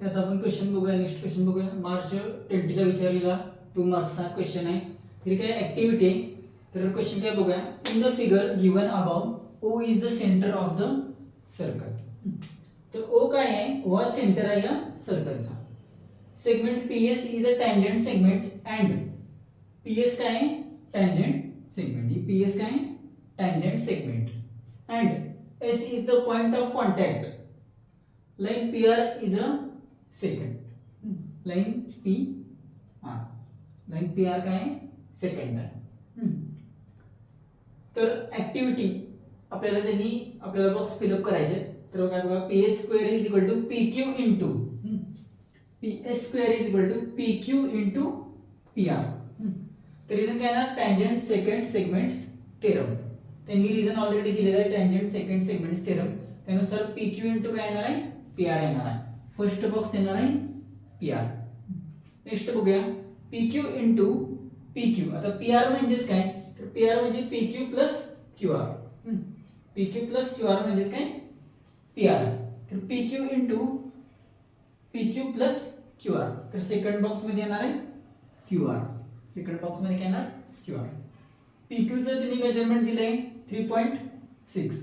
आता आपण क्वेश्चन बघूया. नेक्स्ट क्वेश्चन बघूया. मार्च 20ला विचारलेला 2 मार्क्सचा क्वेश्चन आहे. तरी काय ऍक्टिव्हिटी आहे. तर क्वेश्चन काय बघूया. In the figure given above O is the centre of the circle. तर ओ काय आहे? ओ हा सेंटर आहे या सर्कलचा. Segment PS is a tangent segment and PS काय आहे? Tangent segment. ही पीएस काय आहे? Tangent segment. And S is the point of contact. Line PR is a second. Line PR. Line PR काय आहे? सेकंड आहे. तर ऍक्टिव्हिटी आपल्याला बॉक्स फिलअप करायचे. तर काय बघा, PS square is equal to PQ into PS square is equal to PQ into PR. तर रिझन काय ना, टँजंट सेकंड सेगमेंट्स थेरम. त्यांनी रिझन ऑलरेडी दिलेला आहे, टँजंट सेकंड सेगमेंट्स थेरम. त्यानुसार PQ इंटू काय येणार आहे? PR येणार आहे. फर्स्ट बॉक्स येणार आहे PR. नेक्स्ट बघूया, PQ इंटू PQ. आता PR म्हणजेच काय? तर PR म्हणजे PQ plus QR. PQ plus QR म्हणजेच काय? PR. तर PQ into PQ plus QR. तर सेकंड बॉक्स मध्ये येणार आहे QR. सेकंड बॉक्स मध्ये काय येणार? QR. PQ चं त्यांनी मेजरमेंट दिलंय 3.6.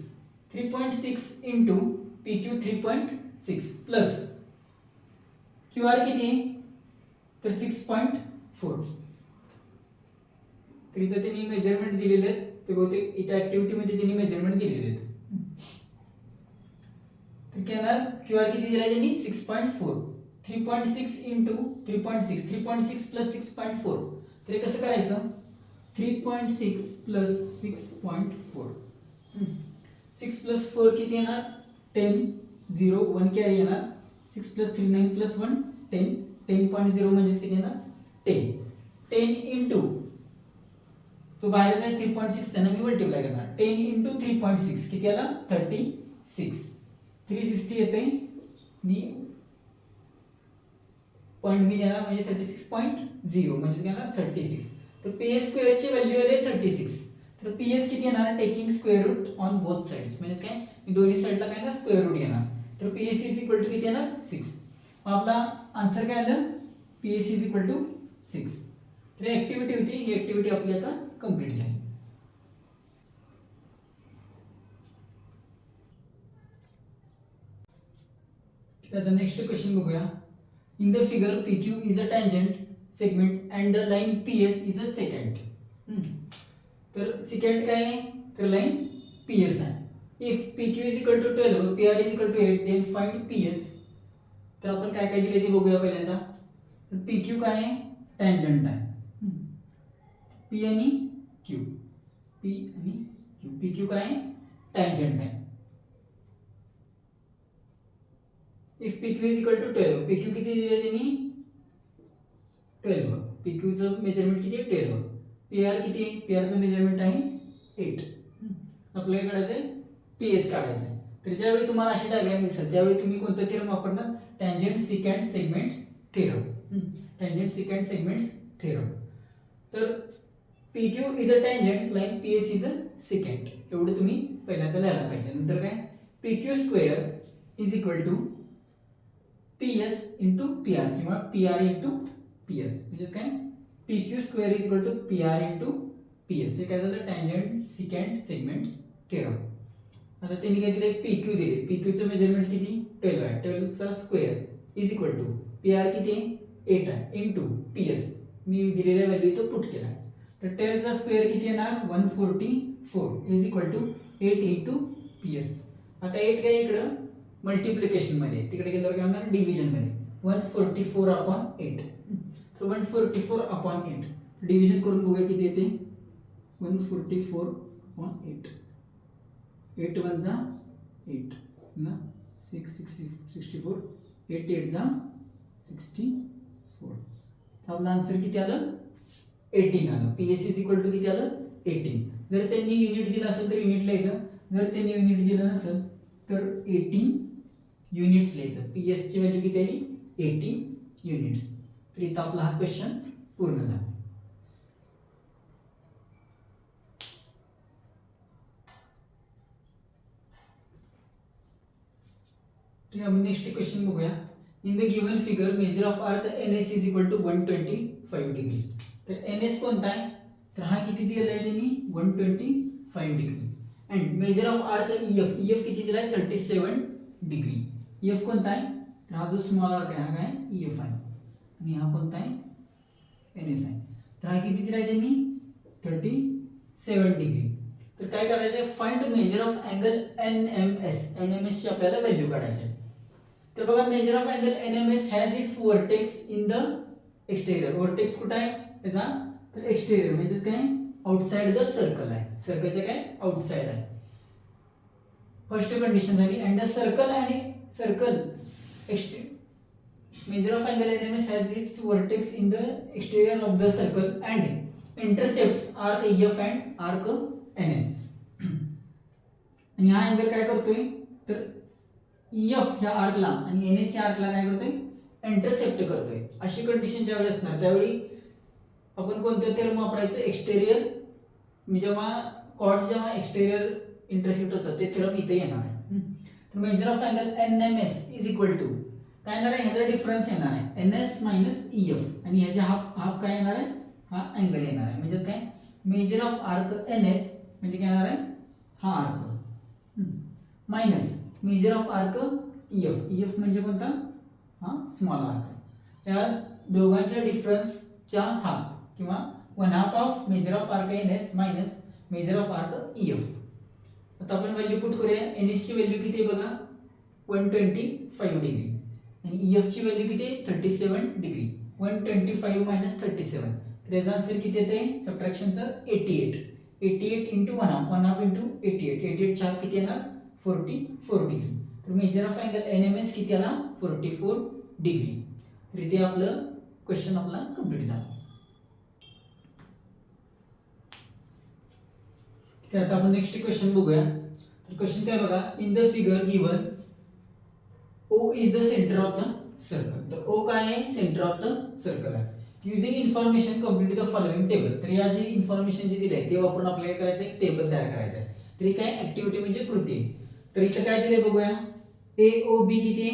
3.6 इंटू PQ 3.6 प्लस QR किती आहे? तर 6.4. तर इथं त्यांनी मेजरमेंट दिलेले आहेत. ते बहुतेक इथं ऍक्टिव्हिटी मध्ये त्यांनी मेजरमेंट दिलेले आहेत. तर काय येणार? QR किती दिलाय त्यांनी? 6.4. 3.6 इंटू 3.6. 3.6 प्लस 6.4. तर हे कसं करायचं? 3.6 प्लस 6.4. 6 प्लस 4 किती येणार? 10. 0 1 कॅरी येणार. 6 प्लस 3 9 प्लस 1 10. 10.0 म्हणजे किती येणार? 10. 10 इंटू तो बाहेर जाईल 3.6 त्यांना मी मल्टिप्लाय करणार. 10 इंटू 3.6 किती आला? 36. 360 येते. मी पॉईंट मी देणार म्हणजे 36.0 म्हणजे काय येणार? 36. तर PS स्क्वेअर ची व्हॅल्यू आली 36. तर PS किती येणार? Taking square root on both sides. म्हणजे काय? मी दोन्ही साइडला काय येणार? स्क्वेअर रूट घेणार. तर PS इज इक्वल टू किती येणार? 6. आपला आन्सर काय आलं? PS is equal to 6. तर ऍक्टिव्हिटी होती. ही ऍक्टिव्हिटी आपली आता कंप्लीट झाली. आता नेक्स्ट क्वेश्चन बघूया. In the figure PQ is a tangent segment and the line PS is a secant. तर सेकंड काय आहे? तर लाइन PS आहे. If PQ is equal to 12 PR is equal to 8 then find PS. तर आपण काय काय दिले ते बघूया पहिल्यांदा. तर PQ काय आहे? टँजंट आहे. P आणि Q. P आणि Q. PQ काय आहे? टँजंट आहे. If PQ is equal to 12. PQ किती दिले त्यांनी? 12. PQ चं मेजरमेंट किती आहे? 12. PR किती आहे? PR चं मेजरमेंट आहे 8. आपल्याला काढायचं आहे PS काढायचं आहे. तर ज्यावेळी तुम्हाला अशी डायग्राम दिसेल त्यावेळी तुम्ही कोणतं थेरम वापरणार? Tangent secant segment theorem. Tangent secant segments theorem. तर PQ is a tangent line PS is a secant. एवढं तुम्ही पहिल्यांदा लिहायला पाहिजे. नंतर काय? PQ square is equal to PS into PR किंवा PR इंटू PS. म्हणजे काय? PQ square is equal to PR into PS. हे काय झालं? Tangent secant segments theorem. आता त्यांनी काय दिले? PQ दिले. PQ चं मेजरमेंट किती? 12 आहे. 12 चा square is equal to PR किती आहे? 8 आहे इंटू PS. मी दिलेल्या व्हॅल्यू इथं पुट केला. तर 12 चा स्क्वेअर किती येणार? 144 is equal to 8 into PS. आता 8 काय इकडं मल्टिप्लिकेशन मध्ये, तिकडे गेल्यावर काय होणार? डिव्हिजन मध्ये. 144 अपॉन 8. तर 144 अपॉन 8 डिव्हिजन करून बघूया किती येते? 144 अपॉन 8. 8 1 जा 8 ना 64. 8 8 जा 64. आपला आन्सर किती आलं? 18 आलं. PS इज इक्वल टू किती आलं? 18. जर त्यांनी युनिट दिलं असेल तर युनिट लिहायचं. जर त्यांनी युनिट दिलं नसेल तर 18 युनिट्स लिहायचं. PS ची व्हॅल्यू किती आली? 18 युनिट्स. तर इथं आपला हा क्वेश्चन पूर्ण झाला. ठीक आहे, नेक्स्ट क्वेश्चन बघूया. In the given figure measure of arc NS is equal to 125 degree. तर NS कोणता आहे, तर हा किती दिलेला आहे त्यांनी 125 डिग्री. अँड मेजर ऑफ अर्थ EF किती दिला आहे 37 डिग्री. EF कोणता आहे, तर हा जो स्मॉल आर्क आहे हा काय EF आहे आणि हा कोणता आहे NS आहे. तर हा किती दिला आहे त्यांनी 37 डिग्री. तर काय करायचं आहे, find major of angle NMS ची आपल्याला व्हॅल्यू काढायची आहे. तर बघा major of angle NMS has its vertex in the exterior. Vertex कुठे आहे त्याचा, तर एक्सटेरियर म्हणजेच काय आउटसाइड द सर्कल आहे, सर्कलच्या काय आउटसाइड आहे. फर्स्ट कंडिशन झाली. अँड द सर्कल आणि circle major of angle NMS has its vertex in the exterior of the circle and intercepts arc EF and arc NS. आणि हा अँगल काय करतोय, तर EF ह्या आर्कला आणि NS या आर्कला काय करतोय इंटरसेप्ट करतोय. अशी कंडिशन ज्यावेळी असणार त्यावेळी आपण कोणतं टर्म वापरायचं, एक्सटेरियर. जेव्हा कॉर्ड्स जेव्हा एक्सटेरियर इंटरसेप्ट होतात ते टर्म इथे येणार. तर measure of angle NMS is equal to काय येणार आहे, ह्याचा डिफरन्स येणार आहे NS मायनस EF आणि ह्याच्या हाफ काय येणार आहे, हा अँगल येणार आहे. म्हणजेच काय मेजर ऑफ आर्क NS म्हणजे काय येणार आहे हा arc minus measure of arc EF म्हणजे कोणता, हा स्मॉल आर्क. त्या दोघांच्या डिफरन्सच्या हाफ किंवा 1/2 of measure of arc NS minus measure of arc EF. आता आपण व्हॅल्यू पुट करूया. NS ची व्हॅल्यू किती आहे बघा 125 डिग्री आणि EF ची व्हॅल्यू किती आहे 37 डिग्री. 125 मायनस 37 तर याचा आन्सर किती येते सबट्रॅक्शनचं 88 इंटू 1/2 इंटू 88 च्या किती येणार 44 डिग्री. तर मेजर ऑफ अँगल NMS किती आला 44 डिग्री. तर इथे आपलं क्वेश्चन आपला कंप्लीट झाला. ठीक आहे, आता आपण नेक्स्ट क्वेश्चन बघूया. तर क्वेश्चन काय बघा, in the figure given O is the centre of the circle. तर O काय आहे सेंटर ऑफ द सर्कल आहे. Using information complete the following table. तर या जी इन्फॉर्मेशन जी दिली आहे ते वापरून आपल्याला करायचं एक टेबल तयार करायचं आहे. तर ही काय ऍक्टिव्हिटी म्हणजे कृती आहे. तर इथं काय दिले बघूया, AOB किती आहे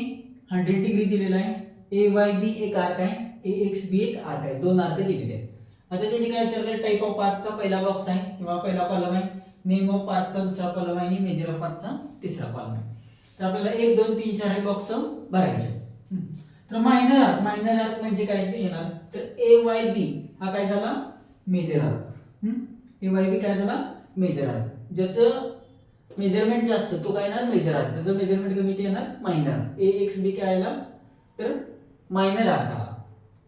100 डिग्री दिलेला आहे. AYB एक आर्क आहे, AXB एक आर्क आहे, दोन आर्क दिलेले आहेत. आता त्यांनी काय विचारलं, टाइप ऑफ आर्कचा पहिला बॉक्स आहे किंवा पहिला कॉलम आहे, नेम ऑफ आर्कचा दुसरा कॉलम आहे आणि मेजर ऑफ आर्कचा तिसरा कॉलम आहे. तर आपल्याला 1 2 3 4 हे बॉक्स भरायचे. तर मायनर आर्क म्हणजे काय येणार, तर AYB हा काय झाला मेजर आर्क. AYB काय झाला मेजर आर्क. ज्याचं मेजरमेंट जास्त तो काय येणार मेजर आर्क, ज्याचं मेजरमेंट कमी ते येणार मायनर आर्क. AXB काय आला तर मायनर आर्क आला.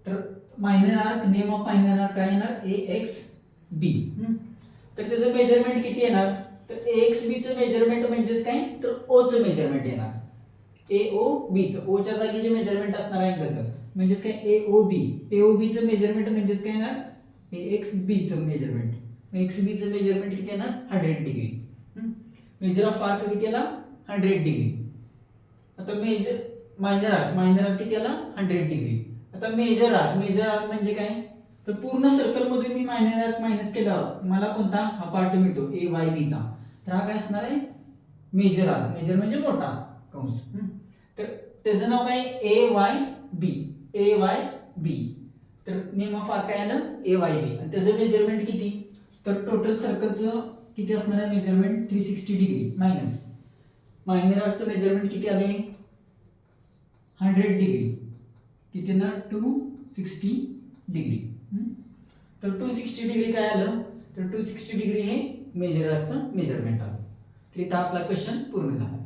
तर minor arc name of minor arc काय येणार AXB. तर त्याचं मेजरमेंट किती येणार, तर AXB चं मेजरमेंट म्हणजेच काय तर O चं मेजरमेंट येणार. AOB चं O च्या जागी जे मेजरमेंट असणार आहे अँगलचं म्हणजेच काय AOB चं मेजरमेंट म्हणजेच काय येणार AXB चं मेजरमेंट. AXB चं मेजरमेंट किती येणार 100 डिग्री. मेजर ऑफ आर्क किती आला 100 डिग्री. आता मायनर आर्क किती आला 100 डिग्री. आता मेजर आर्क म्हणजे काय, तर पूर्ण सर्कल मधून मी मायनर आर्क मायनस केला मला कोणता हा पार्ट मिळतो AYB चा. तर हा काय असणार आहे मेजर आर्क. मेजर म्हणजे मोठा कंस. तर त्याचं नाव काय AYB. तर नेम ऑफ आर्क काय आलं AYB आणि त्याचं मेजरमेंट किती, तर टोटल सर्कलचं किती असणार आहे मेजरमेंट 360 डिग्री मायनस मायनर आर्कचं मेजरमेंट किती आले 100 डिग्री किती ना 260 डिग्री. तर 260 डिग्री काय आलं, तर 260 डिग्री हे मेजर आर्कचं मेजरमेंट आलं. तर इथं आपला क्वेश्चन पूर्ण झाला.